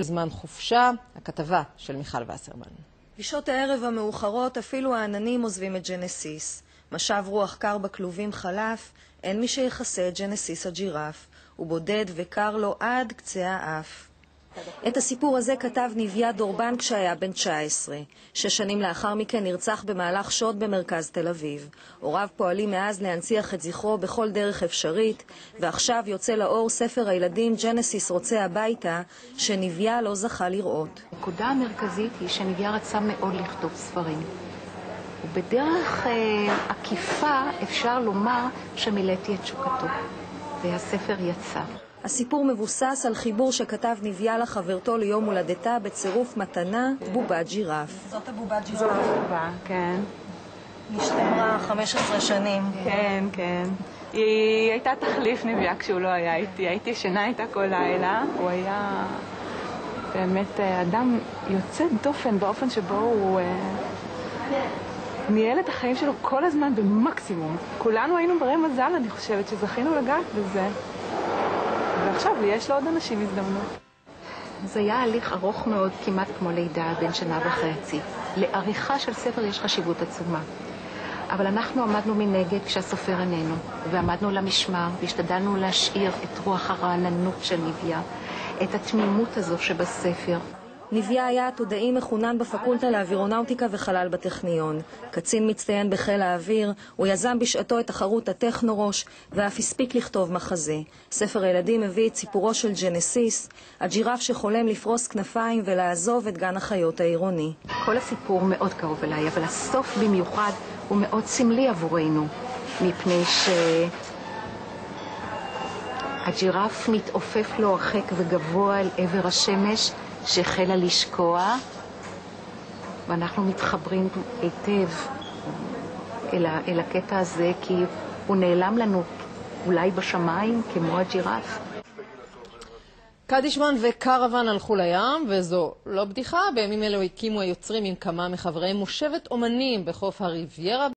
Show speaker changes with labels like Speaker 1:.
Speaker 1: זמן חופשה, הכתבה של מיכל וסרמן.
Speaker 2: בשעות הערב המאוחרות אפילו העננים עוזבים את ג'נסיס. משב רוח קר בכלובים חלף, אין מי שיחסה את ג'נסיס הג'ירף. הוא בודד וקר לו עד קצה האף. את הסיפור הזה כתב נביה דורבן כשהיה בן 19. 6 שנים לאחר מכן נרצח במהלך שוד במרכז תל אביב. הוריו פועלים מאז להנציח את זכרו בכל דרך אפשרית, ועכשיו יוצא לאור ספר הילדים ג'נסיס רוצה הביתה, שנביה לא זכה לראות.
Speaker 3: הנקודה המרכזית היא שנביה רצה מאוד לכתוב ספרים. ובדרך עקיפה אפשר לומר שמילאתי את שוקתו, והספר יצא.
Speaker 2: הסיפור מבוסס על חיבור שכתב נביה לחברתו ליום הולדתה בצירוף מתנה בובת ג'ירף. זאת הבובת ג'ירף.
Speaker 3: זאת הבובה, כן.
Speaker 2: נשתמרה 15 שנים.
Speaker 3: כן, כן. היא הייתה תחליף נביה כשהוא לא היה איתי. הייתי ישנה איתה כל לילה. הוא היה באמת אדם יוצא דופן באופן שבו הוא ניהל את החיים שלו כל הזמן במקסימום. כולנו היינו ברי מזל, אני חושבת, שזכינו לגעת בזה. ועכשיו יש לעוד אנשים הזדמנות. זה היה הליך ארוך מאוד, כמעט כמו לידה, בין 1.5 שנה. לעריכה של ספר יש חשיבות עצומה. אבל אנחנו עמדנו מנגד כשהסופר איננו, ועמדנו למשמר, והשתדלנו להשאיר את רוח הרעננות של נביה, את התמימות הזו שבספר.
Speaker 2: נביה היה עתודאי מחונן בפקולטה לאווירונאוטיקה וחלל בטכניון. קצין מצטיין בחיל האוויר, הוא יזם בשעתו את תחרות הטכנורוש, ואף הספיק לכתוב מחזה. ספר הילדים הביא את סיפורו של ג'נסיס, הג'ירף שחולם לפרוס כנפיים ולעזוב את גן החיות העירוני.
Speaker 3: כל הסיפור מאוד קרוב אליי, אבל הסוף במיוחד הוא מאוד סמלי עבורנו, מפני שהג'ירף מתעופף לו הרחק וגבוה אל עבר השמש, שהחלה לשקוע, ואנחנו מתחברים היטב אל הקטע הזה, כי הוא נעלם לנו אולי בשמיים כמו הג'ירף.
Speaker 1: קדישמן וקרוון הלכו לים, וזו לא בדיחה. בימים אלו הקימו היוצרים עם כמה מחבריהם מושבת אומנים בחוף הריביירה